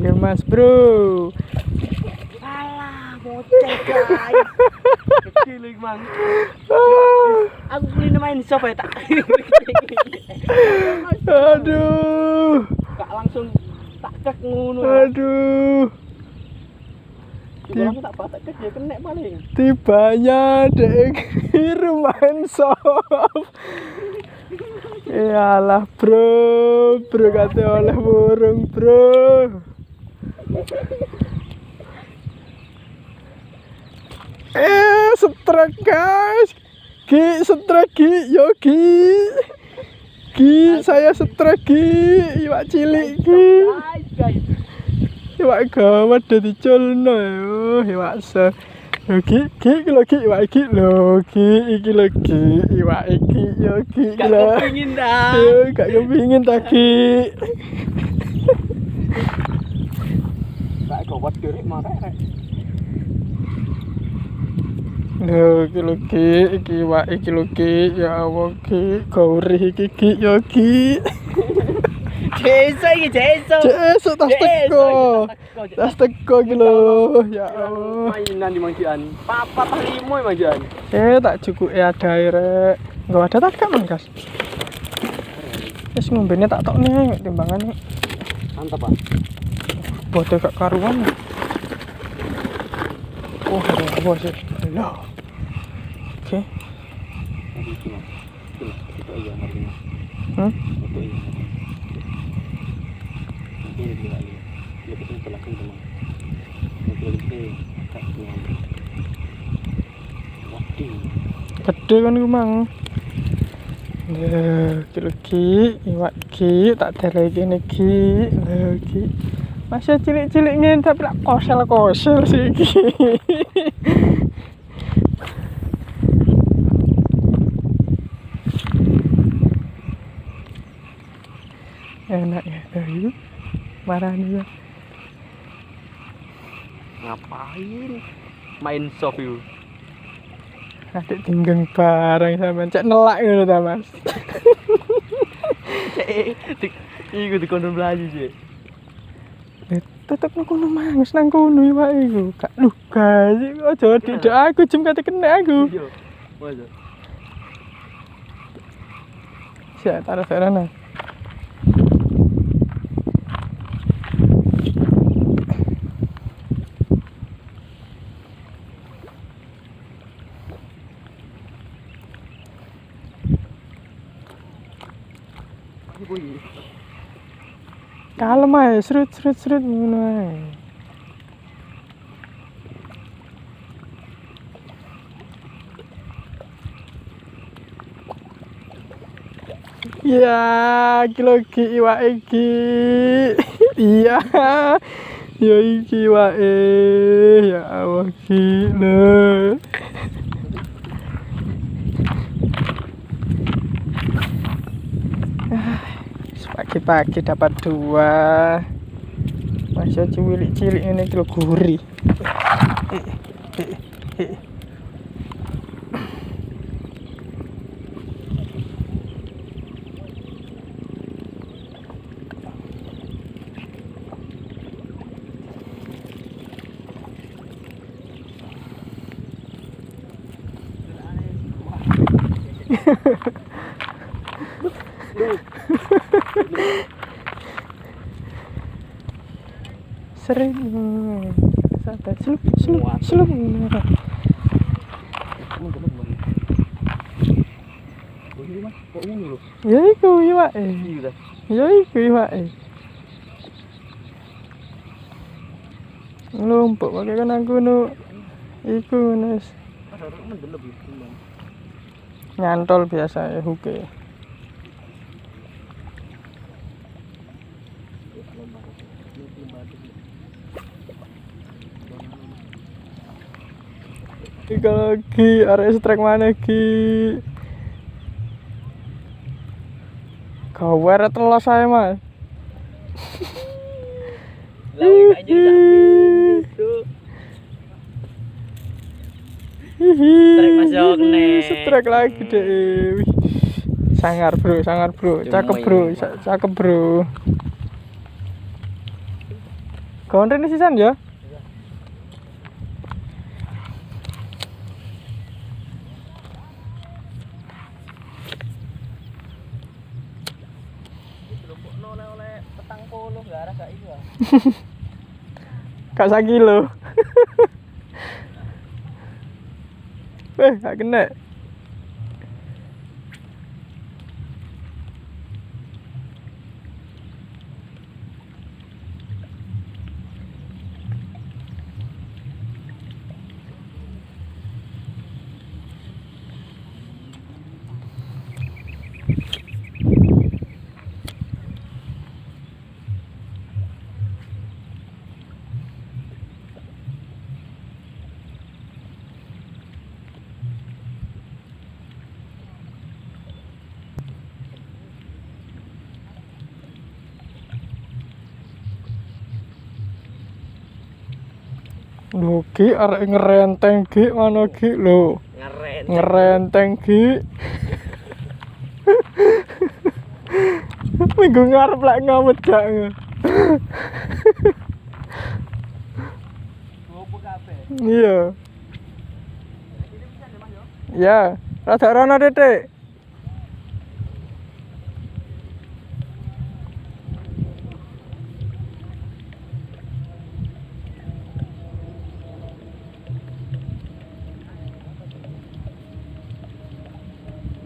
Oke Mas Bro. Alah, bocah guys. Kecil lagi mang. Aku beli main shop ya tak. Aduh. Kak langsung tak kek ngono. Aduh. Langsung tak batak kek ya kena paling. Tibanya dek main shop. Iyalah bro kate oleh burung bro. Setrek guys. Setrek Gi, saya setrek iwak cilik Guys. Iwak gawat dadi culno yo, iwak se. Gi iwak iki lho, iki lho iwak iki yo Gak kepingin dah. Gak kepingin ta Gi. Gak gawat derek marek. Lho iki iwak iki lho ya Allah gaurih iki yo Jeso tas teko iki lho ya Allah. Mainan di mangkian. Papa tah limo mangkian. Tak cukup ada rek. Enggak ada tak kan Mas. Wis ngombene tak tokne timbangan. Mantap, Pak. Bodoh gak karuan. Oh, ada bos. Loh. Oke. Itu aja harganya. Itu aja. Ini dia lagi. Lebih itu langsung teman. Lebih tak kenal. Gede kan iku mang. Lho, iwak ki tak derek kene ki. Lho ki. Masih cilik-cilik ngene tapi tak kosel sih ki. Enak ya, yuk marahnya ya. Ngapain main shop yuk? Adik tinggang barang sama cek nelak ngono ta Mas. Iku dikono belajar sih. Tetep nang kono Mas, nang kono iwak iku. Gak lugas iki aja didak aku jem kate kena aku. Iya. Masa. Siap taruh sana. Kalem ae, serut ngono ae. Ya, kilo iwak iki. Iya. Ya iki iwake. Ya Allah gila. Pagi-pagi dapat 2. Masih cilik-cilik ini kilo gurih. Sering santai slup ya iku iwake lumpuk pakai kan aku nu iku nes nyantol biasa ya huke. Ika lagi, arek strek mana ki? Gawer telos saya Mas. Lawe kayaknya itu. Strek masuk nih. Strek lagi deh. Sangar bro, cakep bro. Konten sisan ya. Oleh petang puluh gak arah gak iya. Kak sakilo. Gak kena. Lho Ki arek ngerenteng Ki mana Ki lho. Ngerenteng Ki. Minggu ngarep lek ngamut gak. Gopo kabeh. Iya. Ini bisa deh Mas yo. Ya, rada rono titik.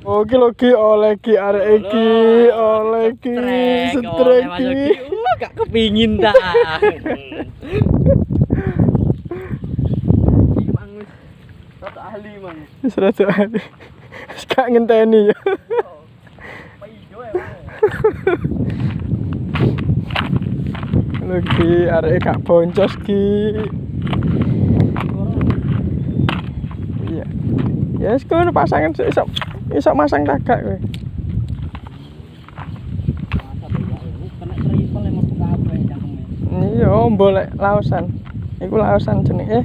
Oke lho Ki oleh Ki arek iki, oleh Ki setrek Ki. Gak kepingin ta. Iki mang wis rada ahli mang. Wis rada ahli. Wis gak ngenteni ya. Apa ijo ya. Lho Ki arek gak boncos Ki. Iya. Ya wis kono pasangan iso masang tagak kowe. Kena triple emang buka apa ya cangkeme. Iya, boleh lausan. Iku lausan jenenge.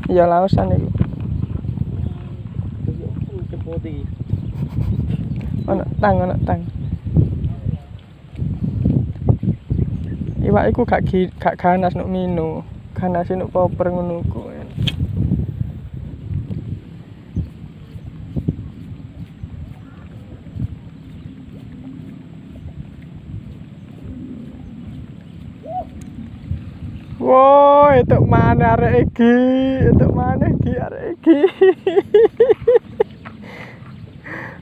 Iya lausan iku. Cepoti. Ono tang. Iwak iku gak ganas nuk minu. Ganas nuk popper ngono ku. Woi, itu mana arek iki? Itu mana iki arek iki?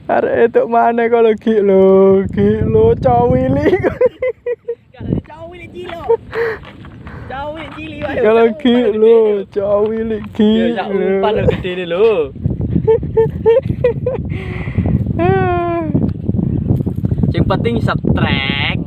Arek itu mana kalau Ki lo cowili. Cowili cilo. Cowili cili wae. Kalau Ki lo cowili Ki. Ya sak umpan lho gedene lho. Sing penting strek.